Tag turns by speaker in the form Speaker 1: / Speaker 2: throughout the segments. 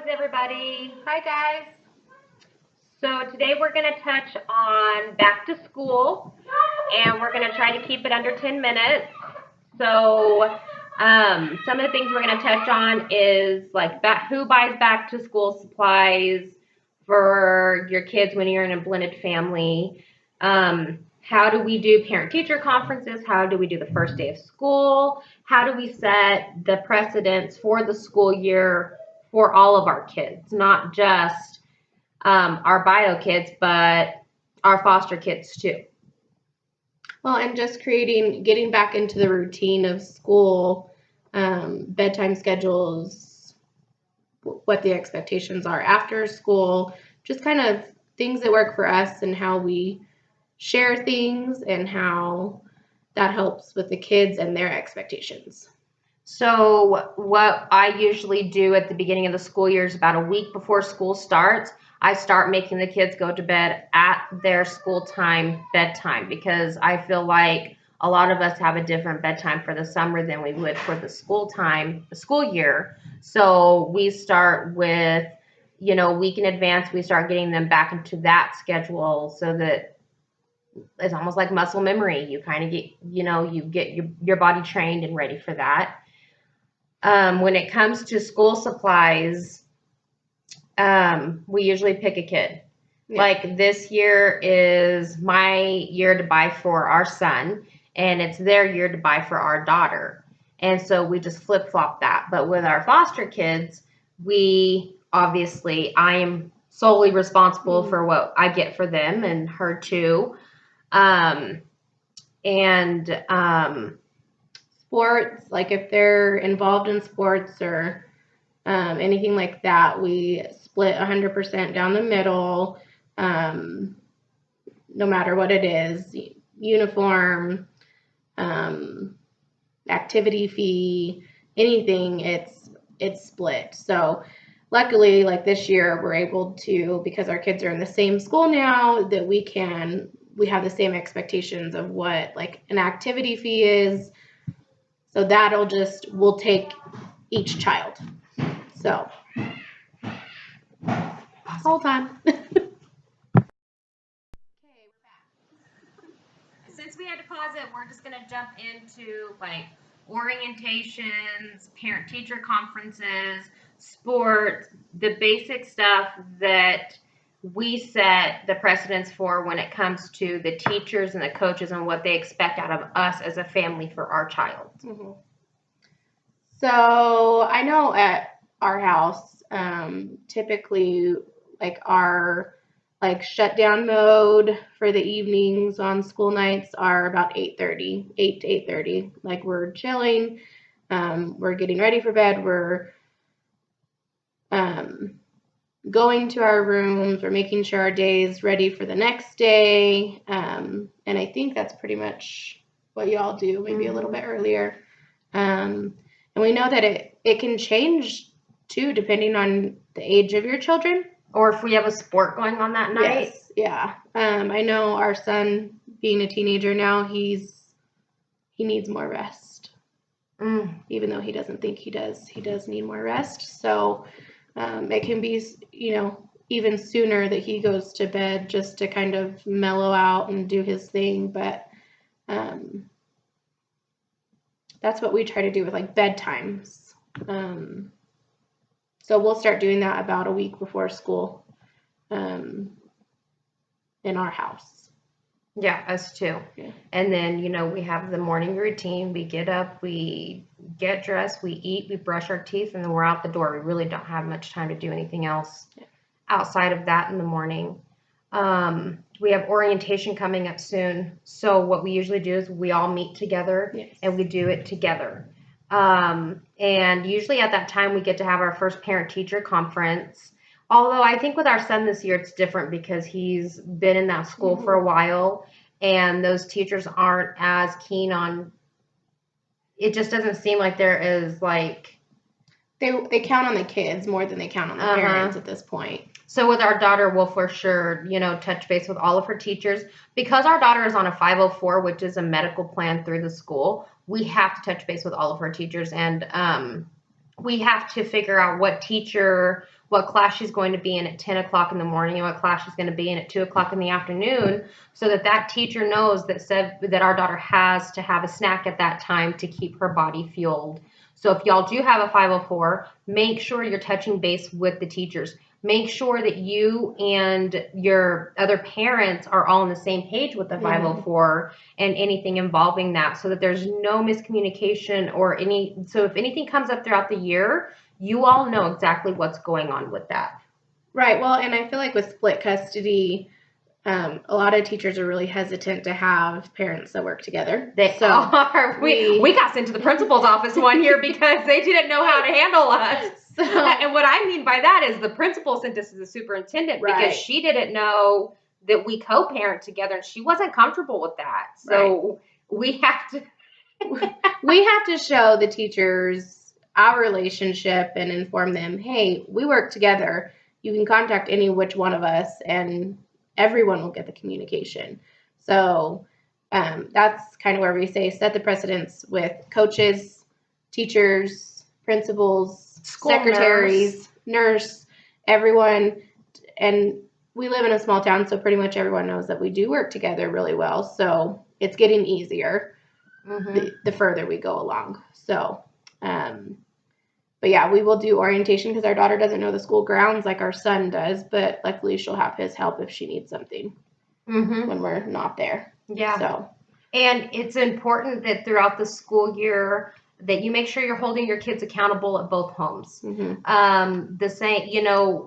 Speaker 1: Pause, everybody.
Speaker 2: Hi, guys.
Speaker 1: So today we're going to touch on back to school, and we're going to try to keep it under 10 minutes. So some of the things we're going to touch on is like who buys back to school supplies for your kids when you're in a blended family. How do we do parent-teacher conferences? How do we do the first day of school? How do we set the precedents for the school year for all of our kids, not just our bio kids, but our foster kids too.
Speaker 2: Well, and just getting back into the routine of school, bedtime schedules, what the expectations are after school, just kind of things that work for us and how we share things and how that helps with the kids and their expectations.
Speaker 1: So what I usually do at the beginning of the school year is about a week before school starts, I start making the kids go to bed at their school time bedtime because I feel like a lot of us have a different bedtime for the summer than we would for the school year. So we start with, a week in advance, we start getting them back into that schedule so that it's almost like muscle memory. You kind of get, you get your body trained and ready for that. When it comes to school supplies, we usually pick a kid. Yeah. Like this year is my year to buy for our son, and it's their year to buy for our daughter. And so we just flip-flop that. But with our foster kids, I am solely responsible for what I get for them and her too.
Speaker 2: Sports, like if they're involved in sports or anything like that, we split 100% down the middle, no matter what it is, uniform, activity fee, anything, it's split. So luckily, like this year, we're able to, because our kids are in the same school now, that we have the same expectations of what like an activity fee is. So we'll take each child. So, whole time.
Speaker 1: Okay, we're back. Since we had to pause it, we're just going to jump into like orientations, parent-teacher conferences, sports, the basic stuff that we set the precedents for when it comes to the teachers and the coaches and what they expect out of us as a family for our child.
Speaker 2: Mm-hmm. So I know at our house, typically like our shutdown mode for the evenings on school nights are about 8:30, 8 to 8:30. Like we're chilling, we're getting ready for bed, we're going to our rooms, we're making sure our day is ready for the next day. And I think that's pretty much what y'all do, maybe a little bit earlier. And we know that it can change too, depending on the age of your children.
Speaker 1: Or if we have a sport going on that night.
Speaker 2: Yes, yeah. I know our son, being a teenager now, he needs more rest. Even though he doesn't think he does need more rest. So it can be, even sooner that he goes to bed just to kind of mellow out and do his thing. But that's what we try to do with like bedtimes. So we'll start doing that about a week before school in our house.
Speaker 1: Yeah, us too. Yeah. And then, we have the morning routine. We get up, we get dressed, we eat, we brush our teeth, and then we're out the door. We really don't have much time to do anything else outside of that in the morning. We have orientation coming up soon. So what we usually do is we all meet together and we do it together. And usually at that time we get to have our first parent-teacher conference. Although I think with our son this year it's different because he's been in that school for a while and those teachers aren't as keen on, it just doesn't seem like there is like...
Speaker 2: They count on the kids more than they count on the parents at this point.
Speaker 1: So with our daughter, we'll for sure, touch base with all of her teachers. Because our daughter is on a 504, which is a medical plan through the school, we have to touch base with all of her teachers. And we have to figure out what teacher what class she's going to be in at 10 o'clock in the morning and what class she's going to be in at 2 o'clock in the afternoon, so that teacher knows that our daughter has to have a snack at that time to keep her body fueled. So if y'all do have a 504, make sure you're touching base with the teachers. Make sure that you and your other parents are all on the same page with the 504 and anything involving that, so that there's no miscommunication or so if anything comes up throughout the year, you all know exactly what's going on with that.
Speaker 2: Right. Well, and I feel like with split custody, a lot of teachers are really hesitant to have parents that work together.
Speaker 1: They are. We got sent to the principal's office one year because they didn't know how to handle us. So, and what I mean by that is the principal sent us to the superintendent because she didn't know that we co-parent together, and she wasn't comfortable with that. So we have to
Speaker 2: show the teachers our relationship and inform them, hey, we work together. You can contact any which one of us, and everyone will get the communication. So that's kind of where we say set the precedence with coaches, teachers, principals, school secretaries, nurse, everyone. And we live in a small town, so pretty much everyone knows that we do work together really well. So it's getting easier the further we go along. So, but yeah, we will do orientation because our daughter doesn't know the school grounds like our son does, but luckily she'll have his help if she needs something when we're not there.
Speaker 1: Yeah.
Speaker 2: So,
Speaker 1: and it's important that throughout the school year that you make sure you're holding your kids accountable at both homes. The same,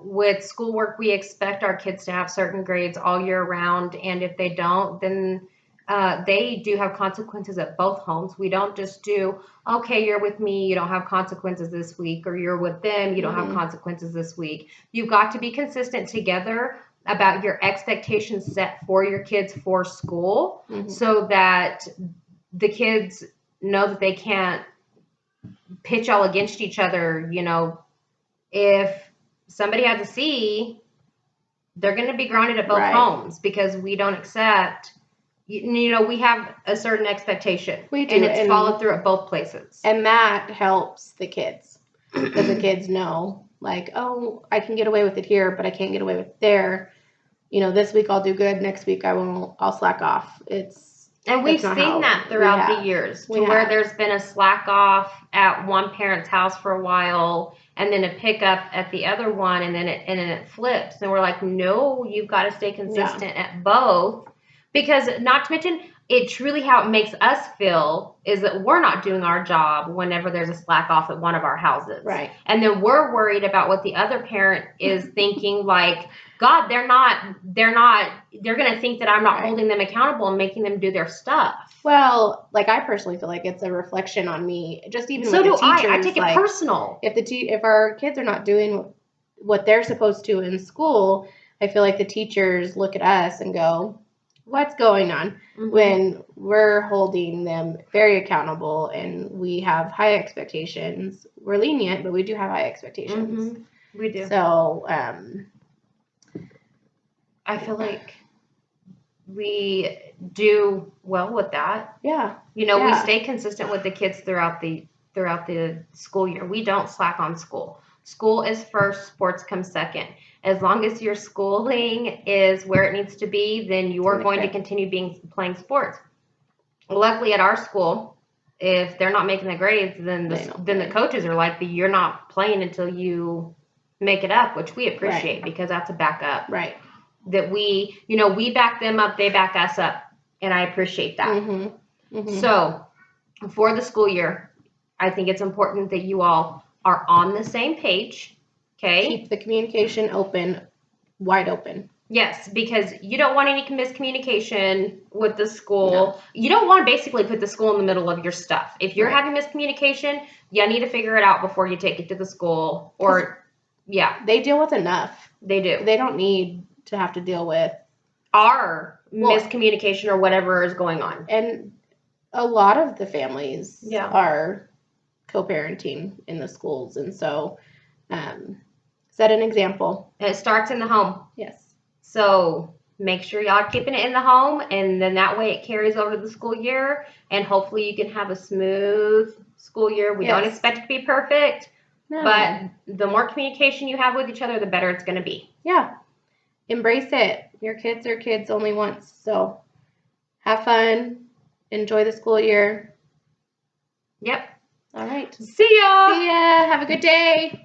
Speaker 1: with schoolwork, we expect our kids to have certain grades all year round, and if they don't, then they do have consequences at both homes. We don't just do, okay, you're with me, you don't have consequences this week, or you're with them, you don't have consequences this week. You've got to be consistent together about your expectations set for your kids for school, so that the kids know that they can't pitch all against each other. If somebody has a C, they're going to be grounded at both homes because we don't accept. We have a certain expectation.
Speaker 2: We do,
Speaker 1: and it's followed through at both places.
Speaker 2: And that helps the kids because the kids know, like, oh, I can get away with it here, but I can't get away with it there. This week I'll do good. Next week I won't. I'll slack off.
Speaker 1: And we've seen that throughout the years, where there's been a slack off at one parent's house for a while, and then a pickup at the other one, and then it flips. And we're like, no, you've got to stay consistent at both. Because not to mention, it truly how it makes us feel is that we're not doing our job whenever there's a slack off at one of our houses.
Speaker 2: Right.
Speaker 1: And then we're worried about what the other parent is thinking, like, God, they're going to think that I'm not holding them accountable and making them do their stuff.
Speaker 2: Well, like, I personally feel like it's a reflection on me, just even with the teachers.
Speaker 1: I take it personal.
Speaker 2: If our kids are not doing what they're supposed to in school, I feel like the teachers look at us and go, what's going on, when we're holding them very accountable and we have high expectations. We're lenient, but we do have high expectations.
Speaker 1: We do.
Speaker 2: So,
Speaker 1: I feel like we do well with that.
Speaker 2: Yeah.
Speaker 1: We stay consistent with the kids throughout the school year. We don't slack on school. School is first, sports comes second. As long as your schooling is where it needs to be, then you are going to continue playing sports. Luckily at our school, if they're not making the grades, then the coaches are like, you're not playing until you make it up, which we appreciate because that's a backup.
Speaker 2: Right.
Speaker 1: That we back them up, they back us up, and I appreciate that. So for the school year, I think it's important that you all are on the same page. Okay.
Speaker 2: Keep the communication wide open.
Speaker 1: Yes, because you don't want any miscommunication with the school. No. You don't want to basically put the school in the middle of your stuff. If you're having miscommunication, you need to figure it out before you take it to the school. They
Speaker 2: deal with enough.
Speaker 1: They do.
Speaker 2: They don't need to have to deal with
Speaker 1: our miscommunication or whatever is going on.
Speaker 2: And a lot of the families are co-parenting in the schools, and so set an example.
Speaker 1: And it starts in the home.
Speaker 2: Yes.
Speaker 1: So make sure y'all are keeping it in the home, and then that way it carries over to the school year, and hopefully you can have a smooth school year. We don't expect it to be perfect,
Speaker 2: No.
Speaker 1: But the more communication you have with each other, the better it's going to be.
Speaker 2: Yeah. Embrace it. Your kids are kids only once. So have fun. Enjoy the school year.
Speaker 1: Yep.
Speaker 2: All right.
Speaker 1: See ya.
Speaker 2: See ya. Have a good day.